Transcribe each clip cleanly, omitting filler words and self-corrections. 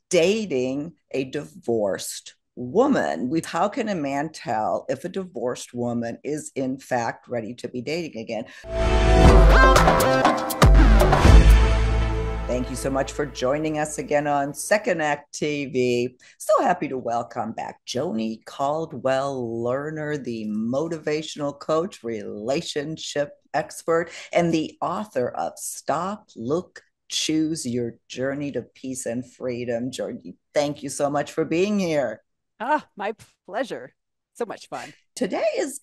dating a divorced woman. How can a man tell if a divorced woman is in fact ready to be dating again? Thank you so much for joining us again on Second Act TV. So happy to welcome back Joni Caldwell Lerner, the motivational coach, relationship expert, and the author of Stop, Look, Choose Your Journey to Peace and Freedom. Joni, thank you so much for being here. Ah, my pleasure. So much fun. Today is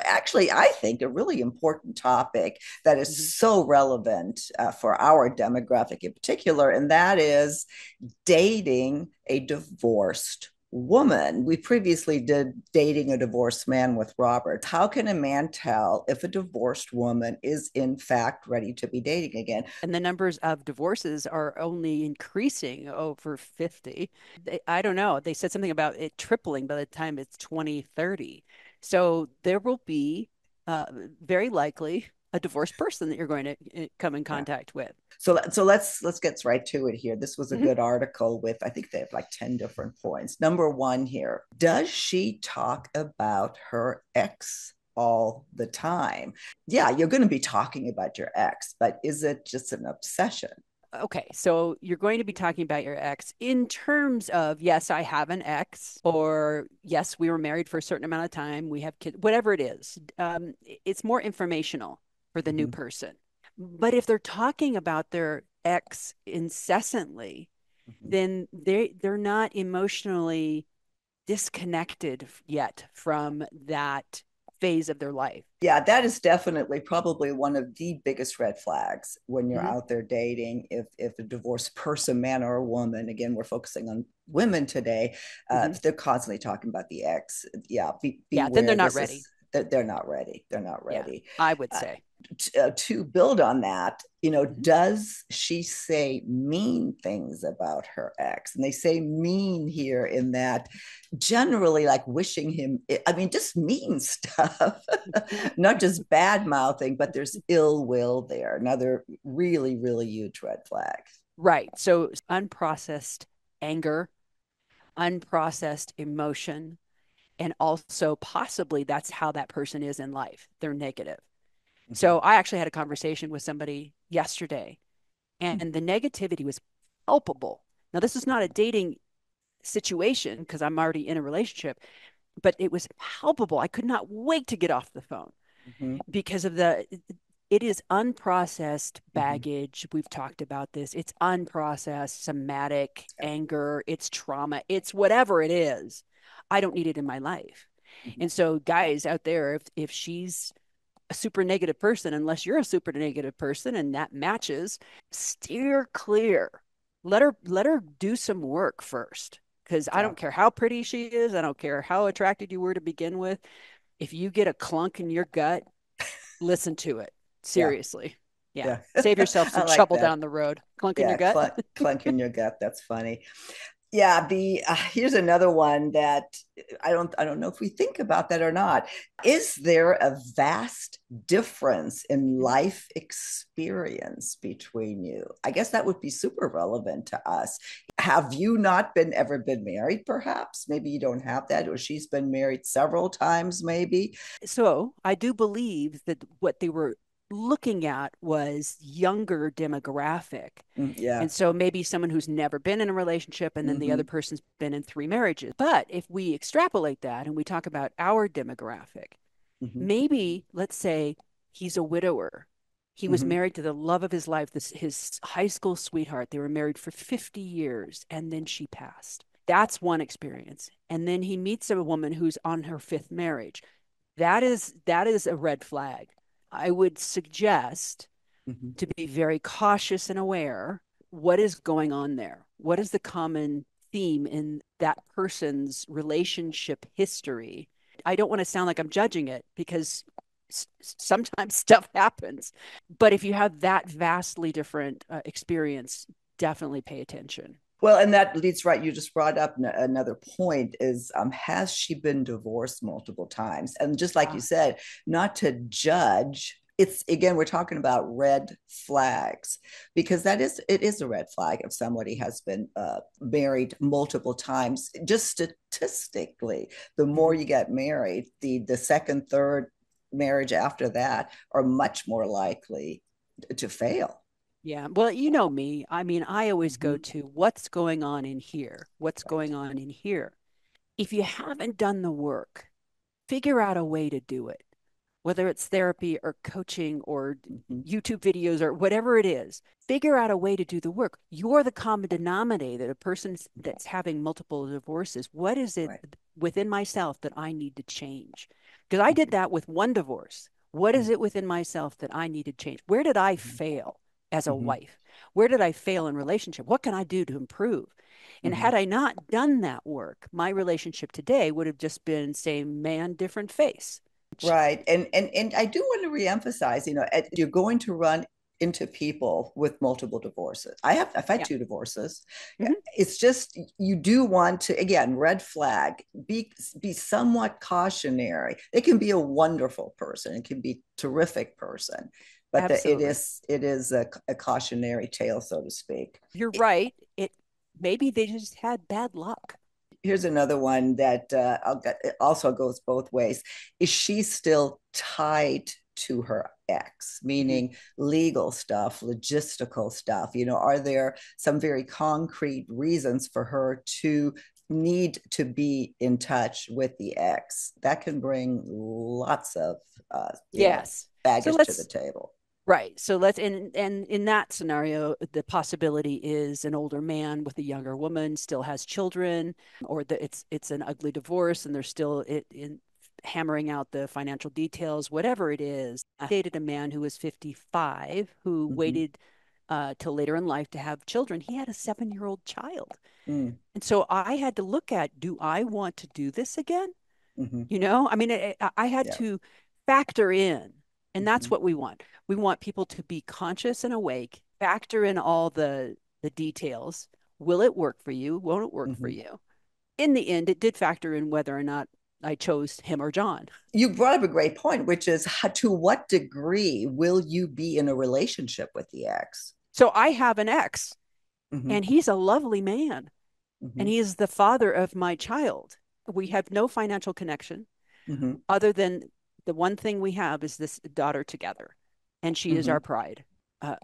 actually, I think, a really important topic that is Mhm. so relevant for our demographic in particular, and that is dating a divorced woman. We previously did dating a divorced man with Robert. How can a man tell if a divorced woman is in fact ready to be dating again? And the numbers of divorces are only increasing over 50. I don't know. They said something about it tripling by the time it's 2030. So there will be uh, very likely a divorced person that you're going to come in Yeah. contact with. So let's get right to it here. This was a Mhm. good article with, I think they have like 10 different points. Number one here, does she talk about her ex all the time? Yeah, you're going to be talking about your ex, but is it just an obsession? Okay, so you're going to be talking about your ex in terms of, yes, I have an ex, or yes, we were married for a certain amount of time, we have kids, whatever it is. It's more informational for the new Mm-hmm. person. But if they're talking about their ex incessantly, Mm-hmm. then they're not emotionally disconnected yet from that phase of their life. Yeah, that is definitely probably one of the biggest red flags when you're Mhm, out there dating. If a divorced person, man or a woman, again, we're focusing on women today, mhm. if they're constantly talking about the ex, yeah, Yeah, then they're beware. not This ready. is that they're not ready. They're not Yeah, ready. I would Uh, say. to build on that, Mhm. does she say mean things about her ex? And they say mean here in that generally like wishing him, I mean, just mean stuff, not just bad mouthing, but there's ill will there. Another really, really huge red flag. Right. So unprocessed anger, unprocessed emotion, and also possibly that's how that person is in life. They're negative. Mm-hmm. So I actually had a conversation with somebody yesterday, and the negativity was palpable. Now, this is not a dating situation because I'm already in a relationship, but it was palpable. I could not wait to get off the phone Mm-hmm. because of it is unprocessed Mm-hmm. baggage. We've talked about this. It's unprocessed somatic Yeah. anger, it's trauma, it's whatever it is. I don't need it in my life. Mm-hmm. And so, guys out there, if she's a super negative person, unless you're a super negative person and that matches, steer clear. Let her do some work first. Because I Yeah. don't care how pretty she is, I don't care how attracted you were to begin with. If you get a clunk in your gut, listen to it. Yeah. Seriously. Yeah. Yeah. Save yourself some I like trouble that. down the road. Clunk in your Yeah. gut. Clunk in your gut. That's funny. Yeah, the here's another one that I don't know if we think about that or not. Is there a vast difference in life experience between you? I guess that would be super relevant to us. Have you not been ever been married, perhaps? Maybe you don't have that, or she's been married several times, maybe. So I do believe that what they were looking at was younger demographic. Yeah. And so maybe someone who's never been in a relationship and then the other Mm-hmm. person's been in three marriages. But if we extrapolate that and we talk about our demographic, Mm-hmm. maybe let's say he's a widower. He was Mm-hmm. married to the love of his life, his high school sweetheart. They were married for 50 years and then she passed. That's one experience. And then he meets a woman who's on her fifth marriage. That is a red flag. I would suggest Mm-hmm. to be very cautious and aware what is going on there. What is the common theme in that person's relationship history? I don't want to sound like I'm judging it because sometimes stuff happens. But if you have that vastly different experience, definitely pay attention. Well, and that leads right. You just brought up another point is has she been divorced multiple times? And just like you Ah, said, not to judge it's again, we're talking about red flags, because it is a red flag if somebody has been married multiple times. Just statistically, the more Mhm. you get married, the second, third marriage after that are much more likely to fail. Yeah. Well, you know me. I mean, I always go Mm-hmm. to what's going on in here? What's Right. going on in here? If you haven't done the work, figure out a way to do it, whether it's therapy or coaching or Mm-hmm. YouTube videos or whatever it is. Figure out a way to do the work. You're the common denominator, a person that's having multiple divorces. What is it Right. within myself that I need to change? Because I did Mm-hmm. that with one divorce. What is it within myself that I need to change? Where did I fail as a Mm-hmm. wife? Where did I fail in relationship? What can I do to improve? And Mm-hmm. had I not done that work, my relationship today would have just been same man, different face. Right. And I do want to reemphasize, you're going to run into people with multiple divorces. I've had Yeah. two divorces. Mm-hmm. It's just you do want to, again, red flag, be somewhat cautionary. It can be a wonderful person, it can be a terrific person, but Absolutely. it is a cautionary tale, so to speak. You're right. It maybe they just had bad luck. Here's another one that it also goes both ways. Is she still tied to her ex, Mm-hmm. meaning legal stuff, logistical stuff? Are there some very concrete reasons for her to need to be in touch with the ex? That can bring lots of, Yes. So baggage to the let's table. right. So let's and in that scenario, the possibility is an older man with a younger woman still has children, or it's an ugly divorce and they're still in hammering out the financial details, whatever it is. I dated a man who was 55 who Mm-hmm. waited till later in life to have children. He had a 7-year-old child. Mm. And so I had to look at, do I want to do this again? Mm-hmm. I mean, I had Yeah. to factor in, and that's Mm-hmm. what we want. We want people to be conscious and awake, factor in all the details. Will it work for you? Won't it work for Mm-hmm. you? In the end, it did factor in whether or not I chose him or John. You brought up a great point, which is to what degree will you be in a relationship with the ex? So I have an ex, Mm-hmm. and he's a lovely man, and Mm-hmm. he is the father of my child. We have no financial connection Mm-hmm. other than the one thing we have is this daughter together, and she is Mm-hmm. our pride.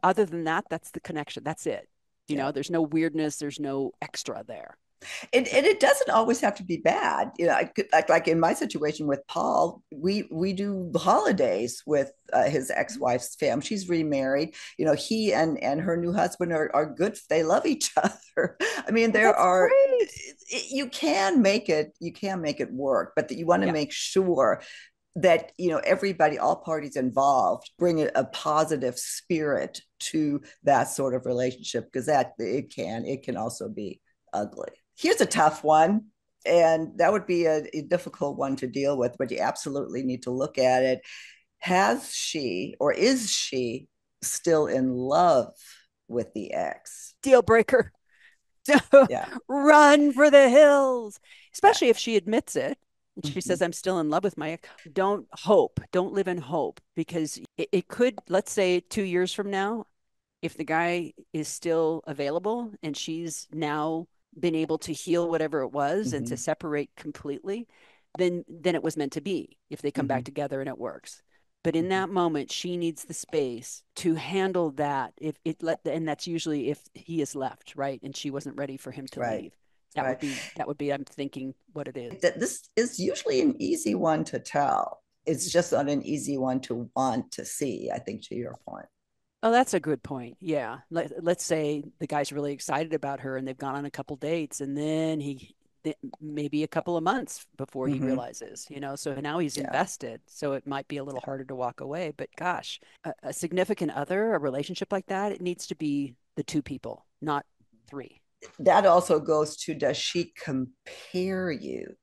Other than that, that's the connection. That's it. Yeah. There's no weirdness. There's no extra there. So, And it doesn't always have to be bad. Like in my situation with Paul, we do holidays with his ex-wife's family. She's remarried. He and her new husband are good. They love each other. I mean, well, there that's are great. you can make it work, but that you want to Yeah. make sure that everybody, all parties involved, bring a positive spirit to that sort of relationship, because that it can also be ugly. Here's a tough one, and that would be a difficult one to deal with, but you absolutely need to look at it. Has she, or is she, still in love with the ex? Deal breaker. Yeah. Run for the hills, Yeah. especially if she admits it. And she Mm-hmm. says, I'm still in love with my ex. Don't hope. Don't live in hope because it could, let's say 2 years from now, if the guy is still available and she's now been able to heal whatever it was and to Mm-hmm. separate completely, then it was meant to be if they come Mm-hmm. back together and it works. But in Mm-hmm. that moment, she needs the space to handle that. If it let, and that's usually if he is left, right, and she wasn't ready for him to Right. leave. That would Right. be that would be. I'm thinking what it is. That this is usually an easy one to tell. It's just not an easy one to want to see, I think, to your point. Oh, that's a good point. Yeah. Let's say the guy's really excited about her and they've gone on a couple dates and then maybe a couple of months before he Mm-hmm. realizes, so now he's Yeah. invested. So it might be a little Yeah. harder to walk away. But gosh, a significant other, a relationship like that, it needs to be the two people, not three. That also goes to, does she compare you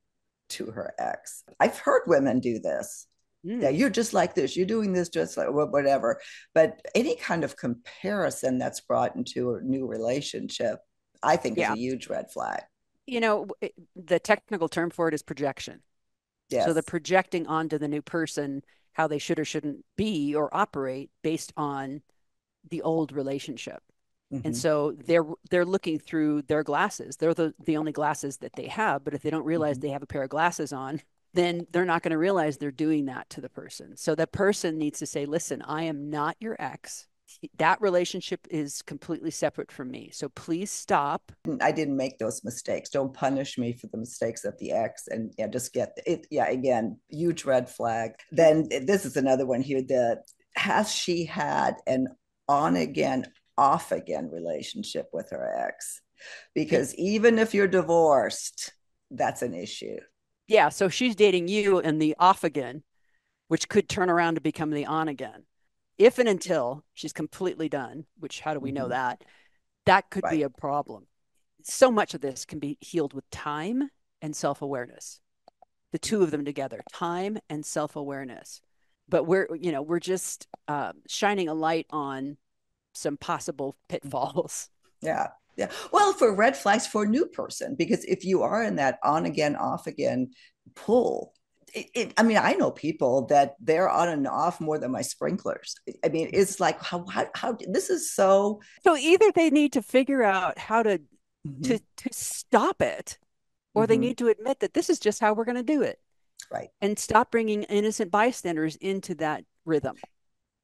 to her ex? I've heard women do this. Yeah, Mm, you're just like this. You're doing this just like whatever. But any kind of comparison that's brought into a new relationship, I think, is a yeah. huge red flag. The technical term for it is projection. So the Yes. projecting onto the new person how they should or shouldn't be or operate based on the old relationship. And Hmm. so they're looking through their glasses. They're the only glasses that they have. But if they don't realize Hmm. they have a pair of glasses on, then they're not going to realize they're doing that to the person. So that person needs to say, listen, I am not your ex. That relationship is completely separate from me. So please stop. I didn't make those mistakes. Don't punish me for the mistakes of the ex. And yeah, just get it. Yeah, again, huge red flag. Then this is another one here. The has she had an on again, off again relationship with her ex? Because even if you're divorced, that's an issue. Yeah. So she's dating you and the off again, which could turn around to become the on again. If and until she's completely done, which how do we know Mm-hmm. that? That could be Right. a problem. So much of this can be healed with time and self awareness, the two of them together, time and self awareness. But we're just shining a light on some possible pitfalls. Yeah. Yeah. Well, for red flags for a new person, because if you are in that on again, off again pull, I mean, I know people that they're on and off more than my sprinklers. I mean, it's like how this is so. So either they need to figure out how to Mm-hmm. to stop it, or they Mm-hmm. need to admit that this is just how we're going to do it, Right. and stop bringing innocent bystanders into that rhythm.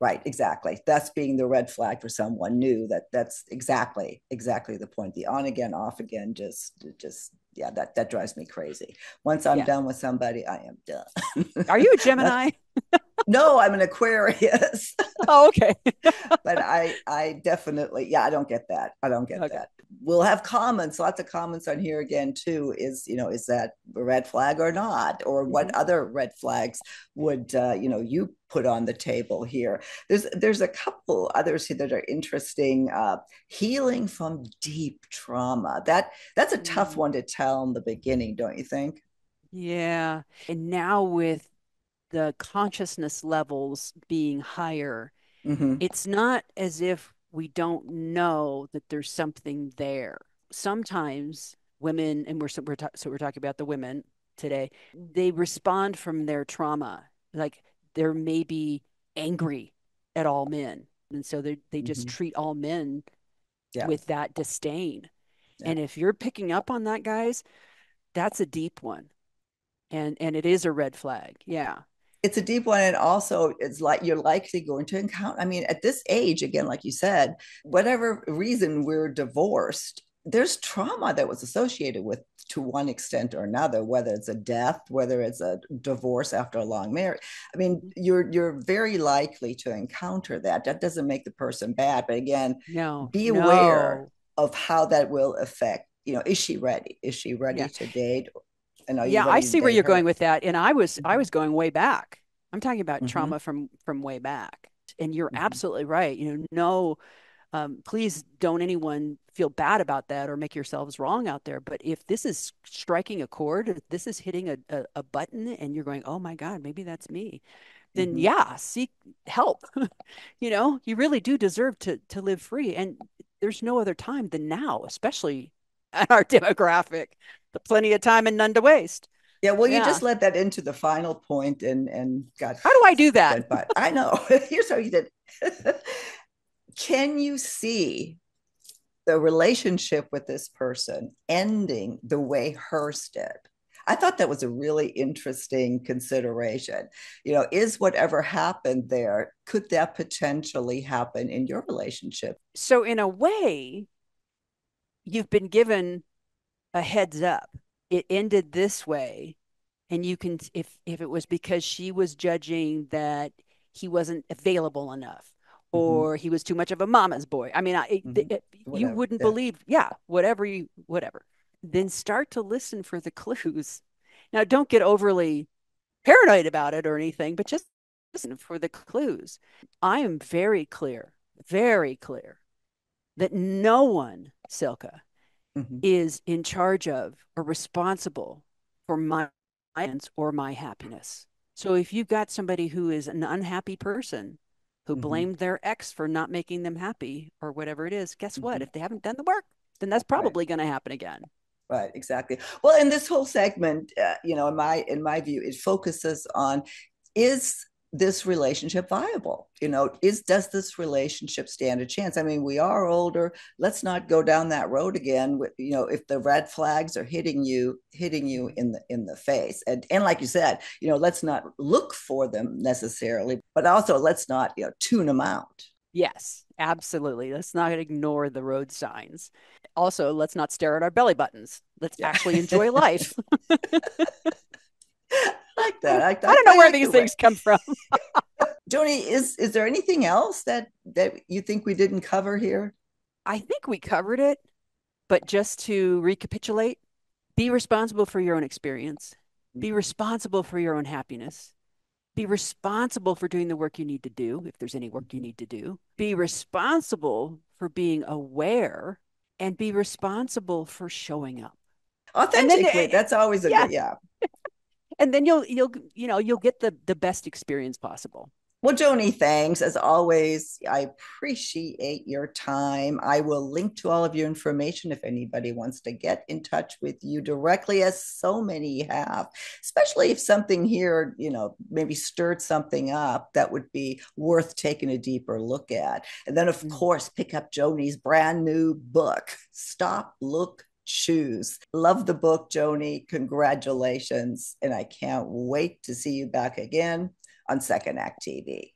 Right, exactly. That's being the red flag for someone new. That's exactly the point. The on again, off again, just yeah, that drives me crazy. Once I'm Yeah. done with somebody, I am done. Are you a Not, Gemini? no, I'm an Aquarius. Oh, okay. But I definitely, yeah, I don't get that. I don't get Okay. that. We'll have comments, lots of comments on here again too. Is that a red flag or not, or what Mm-hmm. other red flags would you put on the table here? There's a couple others here that are interesting. Healing from deep trauma. That's a tough Mm. one to tell in the beginning, don't you think? Yeah. And now with the consciousness levels being higher, Mm-hmm. it's not as if we don't know that there's something there. Sometimes women, and we're talking about the women today, they respond from their trauma. Like they're maybe angry at all men. And so they just Mm-hmm. treat all men Yeah, with that disdain. yeah. And if you're picking up on that, guys, that's a deep one. And it is a red flag. Yeah. It's a deep one, and also it's like you're likely going to encounter, I mean, at this age, again, like you said, whatever reason we're divorced, there's trauma that was associated with, to one extent or another, whether it's a death, whether it's a divorce after a long marriage. I mean, you're very likely to encounter that doesn't make the person bad, but again, No, be aware no. of how that will affect, is she ready, Yeah. to date, and are you Yeah, I ready to see where date you're going her? with that. And I was Mm-hmm. going way back. I'm talking about Mm-hmm. trauma from way back. And you're Mm-hmm. absolutely right. No, please don't anyone feel bad about that or make yourselves wrong out there. But if this is striking a chord, if this is hitting a button and you're going, oh my God, maybe that's me, then Mm-hmm. yeah, seek help. You really do deserve to live free. And there's no other time than now, especially at our demographic. Plenty of time and none to waste. Yeah, well, you Yeah. just led that into the final point and got How do I do that? went by. I know. Here's how you did. Can you see the relationship with this person ending the way hers did? I thought that was a really interesting consideration. Is whatever happened there, could that potentially happen in your relationship? So, in a way, you've been given a heads up. It ended this way. And you can, if it was because she was judging that he wasn't available enough Mm-hmm. or he was too much of a mama's boy. I mean, Mm-hmm. you Whatever. wouldn't Yeah. believe, yeah, whatever. Then start to listen for the clues. Now, don't get overly paranoid about it or anything, but just listen for the clues. I am very clear that no one, Silka, Mm-hmm. is in charge of or responsible for my or my happiness. So if you've got somebody who is an unhappy person who Mm-hmm. blamed their ex for not making them happy or whatever it is, guess what? Mm-hmm. If they haven't done the work, then that's Right. probably going to happen again. Right, exactly. Well, in this whole segment, in my view, it focuses on, is this relationship viable? Is does this relationship stand a chance? I mean, we are older. Let's not go down that road again. If the red flags are hitting you in the face, and like you said, let's not look for them necessarily, but also let's not tune them out. Yes, absolutely. Let's not ignore the road signs. Also, let's not stare at our belly buttons. Let's Yeah. actually enjoy life. Like I that. don't know I where like these your way. things come from. Joni, is there anything else that you think we didn't cover here? I think we covered it, but just to recapitulate, be responsible for your own experience, be responsible for your own happiness, be responsible for doing the work you need to do, if there's any work you need to do, be responsible for being aware, and be responsible for showing up. And then, Authentically, that's always a yeah, good, yeah. and then you'll get the best experience possible. Well, Joni, thanks. As always, I appreciate your time. I will link to all of your information if anybody wants to get in touch with you directly, as so many have, especially if something here, maybe stirred something up that would be worth taking a deeper look at. And then, of Mm. course, pick up Joni's brand new book, Stop, Look, Choose. Love the book, Joni. Congratulations. And I can't wait to see you back again on Second Act TV.